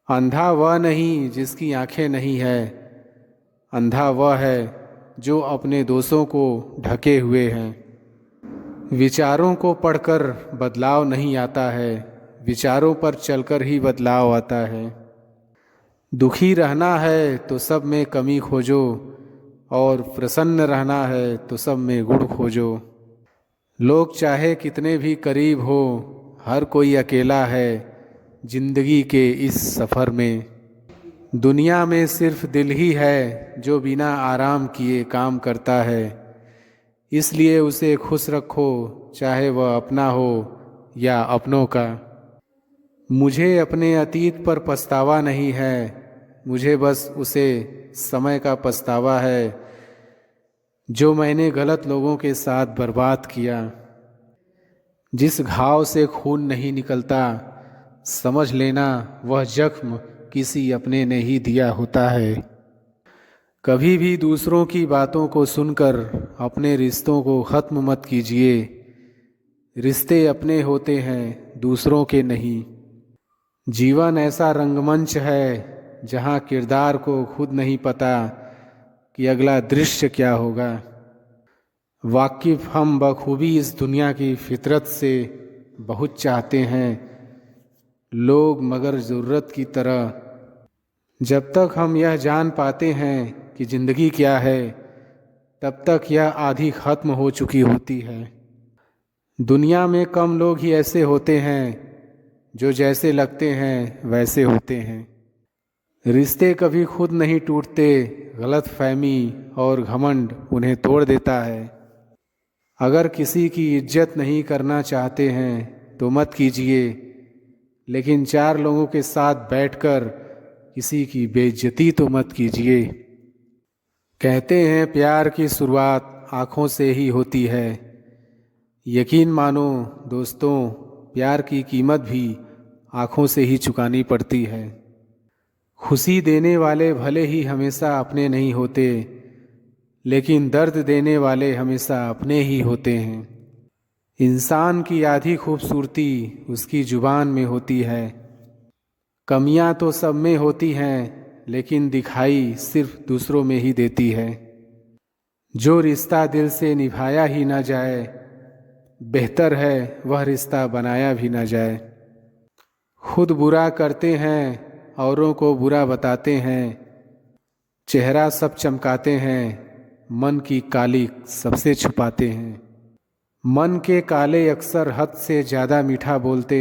अंधा वह नहीं जिसकी आंखें नहीं है, अंधा वह है जो अपने दोषों को ढके हुए हैं। विचारों को पढ़कर बदलाव नहीं आता है, विचारों पर चलकर ही बदलाव आता है। दुखी रहना है तो सब में कमी खोजो, और प्रसन्न रहना है तो सब में गुण खोजो। लोग चाहे कितने भी करीब हो, हर कोई अकेला है जिंदगी के इस सफ़र में। दुनिया में सिर्फ दिल ही है जो बिना आराम किए काम करता है, इसलिए उसे खुश रखो चाहे वह अपना हो या अपनों का। मुझे अपने अतीत पर पछतावा नहीं है, मुझे बस उसे समय का पछतावा है जो मैंने गलत लोगों के साथ बर्बाद किया। जिस घाव से खून नहीं निकलता, समझ लेना वह जख्म किसी अपने ने ही दिया होता है। कभी भी दूसरों की बातों को सुनकर अपने रिश्तों को ख़त्म मत कीजिए। रिश्ते अपने होते हैं, दूसरों के नहीं। जीवन ऐसा रंगमंच है जहाँ किरदार को खुद नहीं पता कि अगला दृश्य क्या होगा। वाकिफ हम बखूबी इस दुनिया की फितरत से बहुत चाहते हैं लोग, मगर ज़रूरत की तरह। जब तक हम यह जान पाते हैं कि ज़िंदगी क्या है, तब तक यह आधी ख़त्म हो चुकी होती है। दुनिया में कम लोग ही ऐसे होते हैं जो जैसे लगते हैं वैसे होते हैं। रिश्ते कभी खुद नहीं टूटते, गलत फहमी और घमंड उन्हें तोड़ देता है। अगर किसी की इज्जत नहीं करना चाहते हैं तो मत कीजिए, लेकिन चार लोगों के साथ बैठकर किसी की बेइज्जती तो मत कीजिए। कहते हैं प्यार की शुरुआत आँखों से ही होती है। यकीन मानो दोस्तों, प्यार की कीमत भी आँखों से ही चुकानी पड़ती है। खुशी देने वाले भले ही हमेशा अपने नहीं होते, लेकिन दर्द देने वाले हमेशा अपने ही होते हैं। इंसान की आधी खूबसूरती उसकी जुबान में होती है। कमियां तो सब में होती हैं, लेकिन दिखाई सिर्फ दूसरों में ही देती है। जो रिश्ता दिल से निभाया ही ना जाए, बेहतर है वह रिश्ता बनाया भी ना जाए। खुद बुरा करते हैं, औरों को बुरा बताते हैं। चेहरा सब चमकाते हैं, मन की काली सबसे छुपाते हैं। मन के काले अक्सर हद से ज़्यादा मीठा बोलते,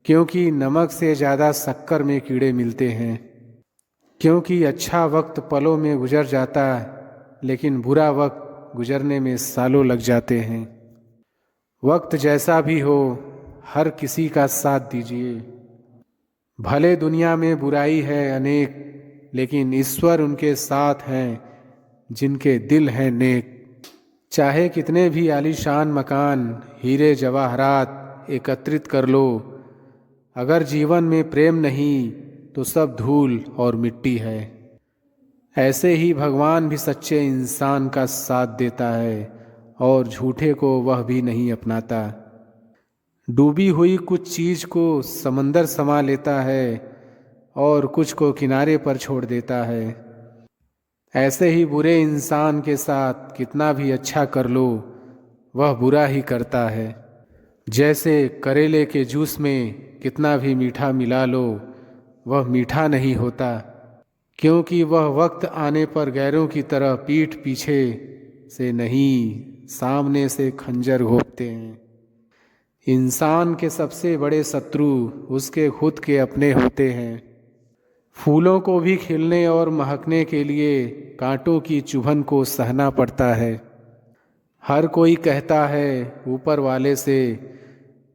क्योंकि नमक से ज़्यादा शक्कर में कीड़े मिलते हैं। क्योंकि अच्छा वक्त पलों में गुजर जाता, लेकिन बुरा वक्त गुजरने में सालों लग जाते हैं। वक्त जैसा भी हो, हर किसी का साथ दीजिए। भले दुनिया में बुराई है अनेक, लेकिन ईश्वर उनके साथ हैं जिनके दिल हैं नेक। चाहे कितने भी आलीशान मकान, हीरे जवाहरात एकत्रित कर लो, अगर जीवन में प्रेम नहीं तो सब धूल और मिट्टी है। ऐसे ही भगवान भी सच्चे इंसान का साथ देता है और झूठे को वह भी नहीं अपनाता। डूबी हुई कुछ चीज़ को समंदर समा लेता है और कुछ को किनारे पर छोड़ देता है। ऐसे ही बुरे इंसान के साथ कितना भी अच्छा कर लो, वह बुरा ही करता है। जैसे करेले के जूस में कितना भी मीठा मिला लो, वह मीठा नहीं होता, क्योंकि वह वक्त आने पर गैरों की तरह पीठ पीछे से नहीं, सामने से खंजर घोंपते हैं। इंसान के सबसे बड़े शत्रु उसके खुद के अपने होते हैं। फूलों को भी खिलने और महकने के लिए कांटों की चुभन को सहना पड़ता है। हर कोई कहता है ऊपर वाले से,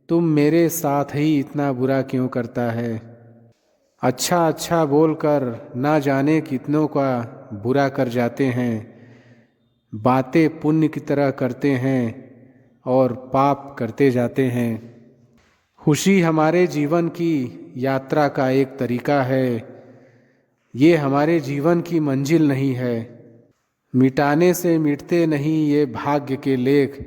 तुम मेरे साथ ही इतना बुरा क्यों करता है। अच्छा अच्छा बोलकर ना जाने कितनों का बुरा कर जाते हैं। बातें पुण्य की तरह करते हैं और पाप करते जाते हैं। खुशी हमारे जीवन की यात्रा का एक तरीका है, ये हमारे जीवन की मंजिल नहीं है। मिटाने से मिटते नहीं ये भाग्य के लेख।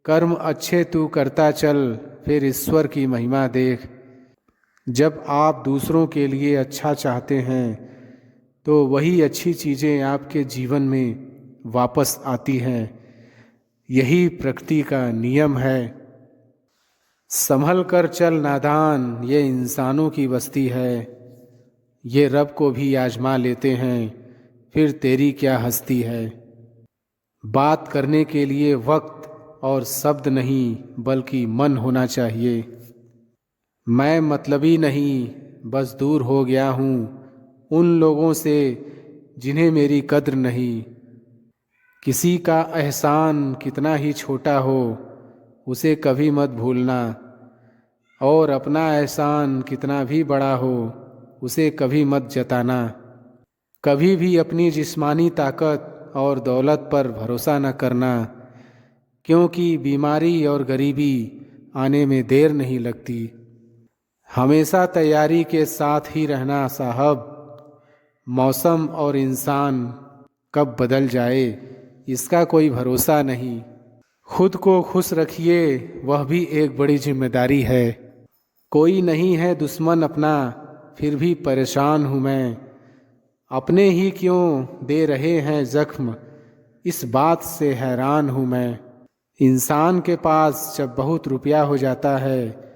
कर्म अच्छे तू करता चल, फिर ईश्वर की महिमा देख। जब आप दूसरों के लिए अच्छा चाहते हैं तो वही अच्छी चीज़ें आपके जीवन में वापस आती हैं। यही प्रकृति का नियम है। संभल कर चल नादान, ये इंसानों की बस्ती है। ये रब को भी आजमा लेते हैं, फिर तेरी क्या हस्ती है। बात करने के लिए वक्त और शब्द नहीं बल्कि मन होना चाहिए। मैं मतलबी नहीं, बस दूर हो गया हूँ उन लोगों से जिन्हें मेरी कद्र नहीं। किसी का एहसान कितना ही छोटा हो उसे कभी मत भूलना, और अपना एहसान कितना भी बड़ा हो उसे कभी मत जताना। कभी भी अपनी जिस्मानी ताकत और दौलत पर भरोसा न करना, क्योंकि बीमारी और गरीबी आने में देर नहीं लगती। हमेशा तैयारी के साथ ही रहना साहब। मौसम और इंसान कब बदल जाए इसका कोई भरोसा नहीं। खुद को खुश रखिए, वह भी एक बड़ी जिम्मेदारी है। कोई नहीं है दुश्मन अपना, फिर भी परेशान हूँ मैं। अपने ही क्यों दे रहे हैं जख्म, इस बात से हैरान हूँ मैं। इंसान के पास जब बहुत रुपया हो जाता है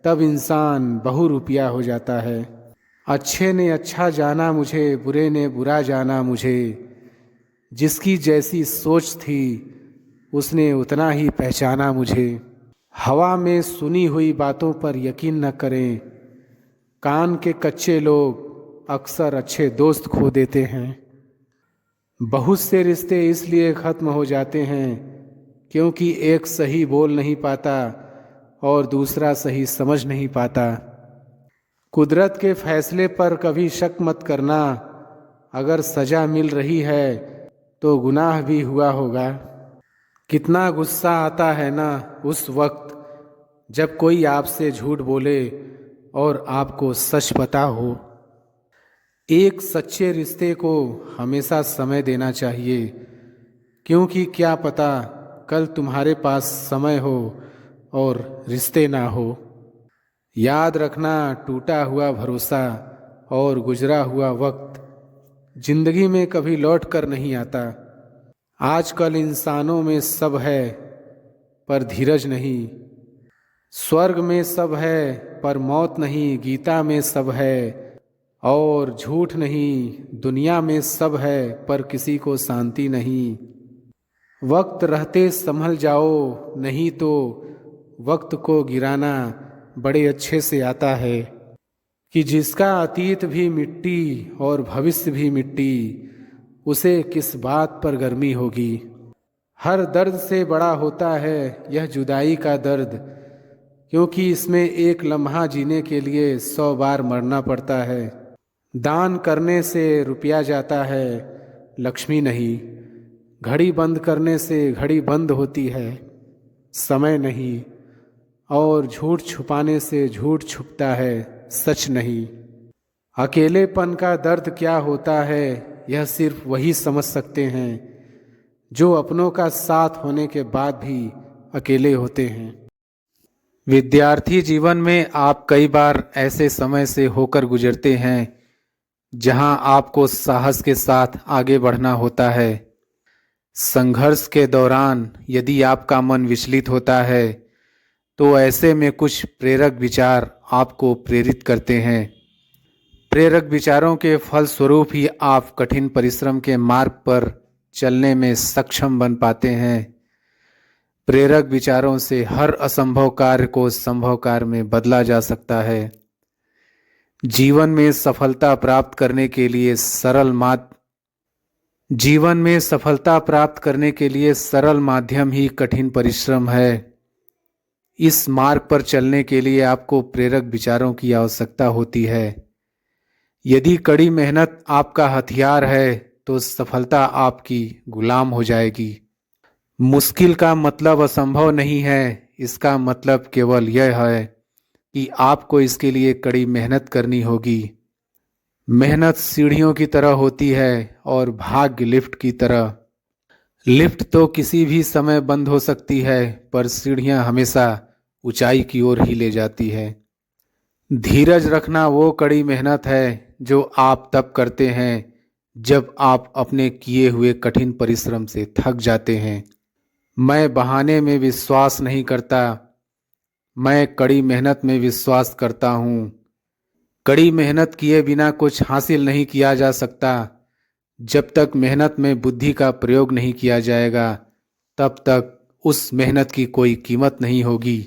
तब इंसान बहु रुपया हो जाता है। अच्छे ने अच्छा जाना मुझे, बुरे ने बुरा जाना मुझे। जिसकी जैसी सोच थी उसने उतना ही पहचाना मुझे। हवा में सुनी हुई बातों पर यकीन न करें। कान के कच्चे लोग अक्सर अच्छे दोस्त खो देते हैं। बहुत से रिश्ते इसलिए ख़त्म हो जाते हैं क्योंकि एक सही बोल नहीं पाता और दूसरा सही समझ नहीं पाता। कुदरत के फैसले पर कभी शक मत करना। अगर सज़ा मिल रही है तो गुनाह भी हुआ होगा। कितना गुस्सा आता है ना उस वक्त जब कोई आपसे झूठ बोले और आपको सच पता हो। एक सच्चे रिश्ते को हमेशा समय देना चाहिए, क्योंकि क्या पता कल तुम्हारे पास समय हो और रिश्ते ना हो। याद रखना, टूटा हुआ भरोसा और गुजरा हुआ वक्त जिंदगी में कभी लौट कर नहीं आता। आजकल इंसानों में सब है पर धीरज नहीं। स्वर्ग में सब है पर मौत नहीं, गीता में सब है और झूठ नहीं। दुनिया में सब है पर किसी को शांति नहीं। वक्त रहते संभल जाओ, नहीं तो वक्त को गिराना बड़े अच्छे से आता है कि जिसका अतीत भी मिट्टी और भविष्य भी मिट्टी, उसे किस बात पर गर्मी होगी। हर दर्द से बड़ा होता है यह जुदाई का दर्द, क्योंकि इसमें एक लम्हा जीने के लिए 100 बार मरना पड़ता है। दान करने से रुपया जाता है, लक्ष्मी नहीं। घड़ी बंद करने से घड़ी बंद होती है, समय नहीं। और झूठ छुपाने से झूठ छुपता है, सच नहीं। अकेलेपन का दर्द क्या होता है यह सिर्फ वही समझ सकते हैं जो अपनों का साथ होने के बाद भी अकेले होते हैं। विद्यार्थी जीवन में आप कई बार ऐसे समय से होकर गुजरते हैं जहां आपको साहस के साथ आगे बढ़ना होता है। संघर्ष के दौरान यदि आपका मन विचलित होता है तो ऐसे में कुछ प्रेरक विचार आपको प्रेरित करते हैं। प्रेरक विचारों के फलस्वरूप ही आप कठिन परिश्रम के मार्ग पर चलने में सक्षम बन पाते हैं। प्रेरक विचारों से हर असंभव कार्य को संभव कार्य में बदला जा सकता है। जीवन में सफलता प्राप्त करने के लिए सरल माध्यम ही कठिन परिश्रम है। इस मार्ग पर चलने के लिए आपको प्रेरक विचारों की आवश्यकता होती है। यदि कड़ी मेहनत आपका हथियार है तो सफलता आपकी गुलाम हो जाएगी। मुश्किल का मतलब असंभव नहीं है, इसका मतलब केवल यह है कि आपको इसके लिए कड़ी मेहनत करनी होगी। मेहनत सीढ़ियों की तरह होती है और भाग्य लिफ्ट की तरह। लिफ्ट तो किसी भी समय बंद हो सकती है, पर सीढ़ियां हमेशा ऊंचाई की ओर ही ले जाती है। धीरज रखना वो कड़ी मेहनत है जो आप तब करते हैं जब आप अपने किए हुए कठिन परिश्रम से थक जाते हैं। मैं बहाने में विश्वास नहीं करता, मैं कड़ी मेहनत में विश्वास करता हूँ। कड़ी मेहनत किए बिना कुछ हासिल नहीं किया जा सकता। जब तक मेहनत में बुद्धि का प्रयोग नहीं किया जाएगा तब तक उस मेहनत की कोई कीमत नहीं होगी।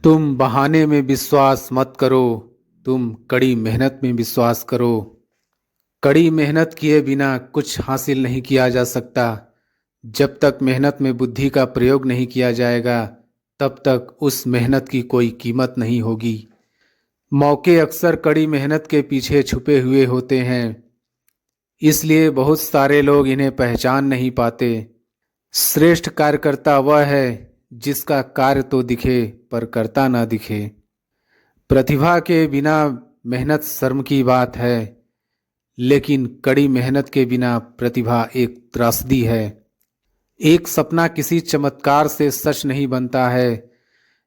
तुम बहाने में विश्वास मत करो, तुम कड़ी मेहनत में विश्वास करो। कड़ी मेहनत किए बिना कुछ हासिल नहीं किया जा सकता। जब तक मेहनत में बुद्धि का प्रयोग नहीं किया जाएगा तब तक उस मेहनत की कोई कीमत नहीं होगी। मौके अक्सर कड़ी मेहनत के पीछे छुपे हुए होते हैं, इसलिए बहुत सारे लोग इन्हें पहचान नहीं पाते। श्रेष्ठ कार्यकर्ता वह है जिसका कार्य तो दिखे पर करता ना दिखे। प्रतिभा के बिना मेहनत शर्म की बात है, लेकिन कड़ी मेहनत के बिना प्रतिभा एक त्रासदी है। एक सपना किसी चमत्कार से सच नहीं बनता है,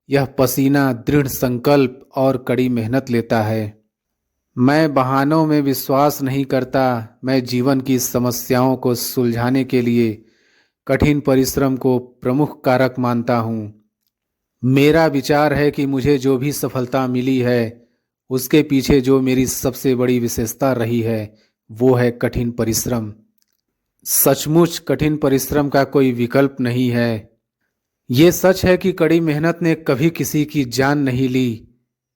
यह पसीना, दृढ़ संकल्प और कड़ी मेहनत लेता है। मैं बहानों में विश्वास नहीं करता, मैं जीवन की समस्याओं को सुलझाने के लिए कठिन परिश्रम को प्रमुख कारक मानता हूँ। मेरा विचार है कि मुझे जो भी सफलता मिली है उसके पीछे जो मेरी सबसे बड़ी विशेषता रही है वो है कठिन परिश्रम। सचमुच कठिन परिश्रम का कोई विकल्प नहीं है। ये सच है कि कड़ी मेहनत ने कभी किसी की जान नहीं ली,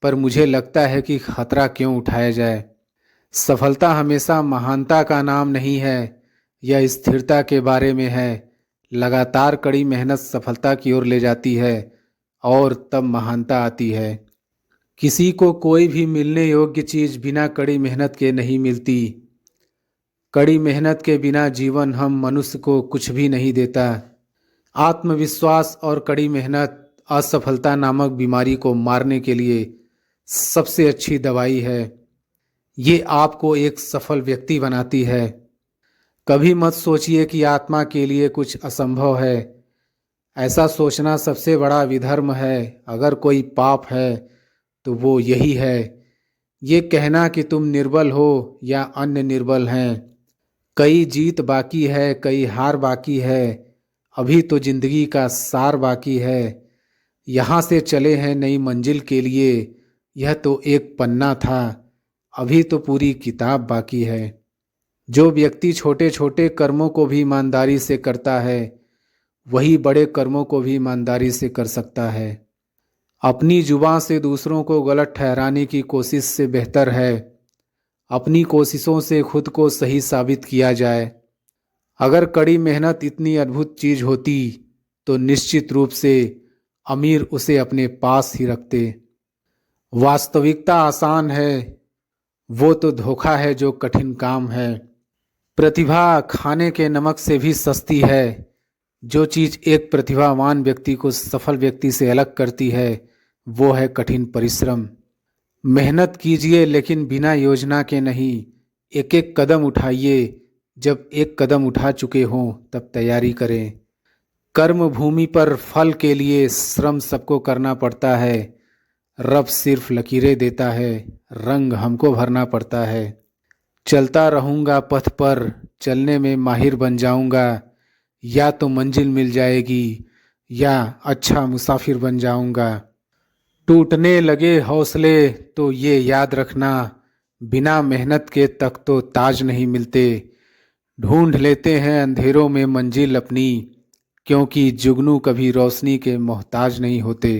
पर मुझे लगता है कि खतरा क्यों उठाया जाए। सफलता हमेशा महानता का नाम नहीं है, यह स्थिरता के बारे में है। लगातार कड़ी मेहनत सफलता की ओर ले जाती है और तब महानता आती है। किसी को कोई भी मिलने योग्य चीज बिना कड़ी मेहनत के नहीं मिलती। कड़ी मेहनत के बिना जीवन हम मनुष्य को कुछ भी नहीं देता। आत्मविश्वास और कड़ी मेहनत असफलता नामक बीमारी को मारने के लिए सबसे अच्छी दवाई है। ये आपको एक सफल व्यक्ति बनाती है। कभी मत सोचिए कि आत्मा के लिए कुछ असंभव है। ऐसा सोचना सबसे बड़ा विधर्म है। अगर कोई पाप है तो वो यही है, ये कहना कि तुम निर्बल हो या अन्य निर्बल हैं। कई जीत बाकी है, कई हार बाकी है, अभी तो जिंदगी का सार बाकी है। यहाँ से चले हैं नई मंजिल के लिए, यह तो एक पन्ना था, अभी तो पूरी किताब बाकी है। जो व्यक्ति छोटे छोटे कर्मों को भी ईमानदारी से करता है वही बड़े कर्मों को भी ईमानदारी से कर सकता है। अपनी जुबान से दूसरों को गलत ठहराने की कोशिश से बेहतर है अपनी कोशिशों से खुद को सही साबित किया जाए। अगर कड़ी मेहनत इतनी अद्भुत चीज होती तो निश्चित रूप से अमीर उसे अपने पास ही रखते। वास्तविकता आसान है, वो तो धोखा है जो कठिन काम है। प्रतिभा खाने के नमक से भी सस्ती है। जो चीज एक प्रतिभावान व्यक्ति को सफल व्यक्ति से अलग करती है वो है कठिन परिश्रम। मेहनत कीजिए लेकिन बिना योजना के नहीं। एक एक कदम उठाइए, जब एक कदम उठा चुके हों तब तैयारी करें। कर्म भूमि पर फल के लिए श्रम सबको करना पड़ता है। रब सिर्फ लकीरें देता है, रंग हमको भरना पड़ता है। चलता रहूँगा पथ पर, चलने में माहिर बन जाऊँगा। या तो मंजिल मिल जाएगी या अच्छा मुसाफिर बन जाऊँगा। टूटने लगे हौसले तो ये याद रखना, बिना मेहनत के तक तो ताज नहीं मिलते। ढूंढ लेते हैं अंधेरों में मंजिल अपनी, क्योंकि जुगनू कभी रोशनी के मोहताज नहीं होते।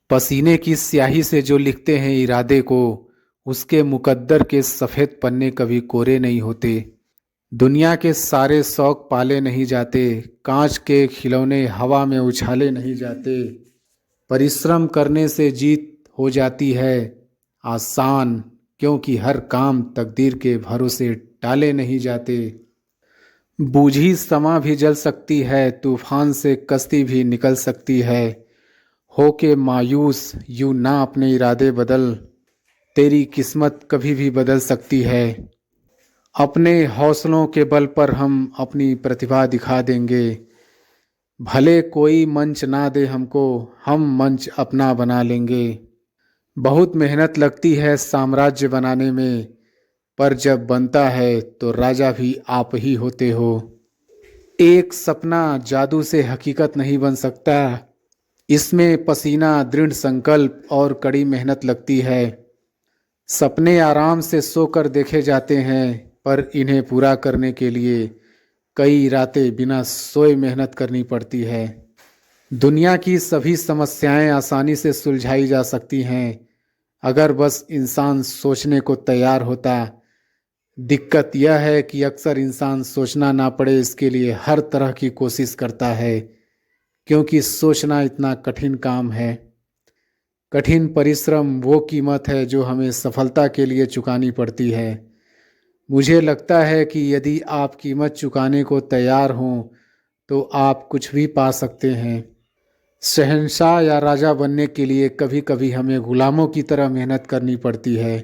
पसीने की स्याही से जो लिखते हैं इरादे को, उसके मुकद्दर के सफ़ेद पन्ने कभी कोरे नहीं होते। दुनिया के सारे शौक पाले नहीं जाते, कांच के खिलौने हवा में उछाले नहीं जाते। परिश्रम करने से जीत हो जाती है आसान, क्योंकि हर काम तकदीर के भरोसे टाले नहीं जाते। बूझी समा भी जल सकती है, तूफान से कश्ती भी निकल सकती है। होके मायूस यूं ना अपने इरादे बदल, तेरी किस्मत कभी भी बदल सकती है। अपने हौसलों के बल पर हम अपनी प्रतिभा दिखा देंगे। भले कोई मंच ना दे हमको, हम मंच अपना बना लेंगे। बहुत मेहनत लगती है साम्राज्य बनाने में, पर जब बनता है तो राजा भी आप ही होते हो। एक सपना जादू से हकीकत नहीं बन सकता। इसमें पसीना, दृढ़ संकल्प और कड़ी मेहनत लगती है। सपने आराम से सोकर देखे जाते हैं, पर इन्हें पूरा करने के लिए कई रातें बिना सोए मेहनत करनी पड़ती है। दुनिया की सभी समस्याएं आसानी से सुलझाई जा सकती हैं, अगर बस इंसान सोचने को तैयार होता। दिक्कत यह है कि अक्सर इंसान सोचना ना पड़े इसके लिए हर तरह की कोशिश करता है, क्योंकि सोचना इतना कठिन काम है। कठिन परिश्रम वो कीमत है जो हमें सफलता के लिए चुकानी पड़ती है। मुझे लगता है कि यदि आप कीमत चुकाने को तैयार हों तो आप कुछ भी पा सकते हैं। शहंशाह या राजा बनने के लिए कभी कभी हमें गुलामों की तरह मेहनत करनी पड़ती है।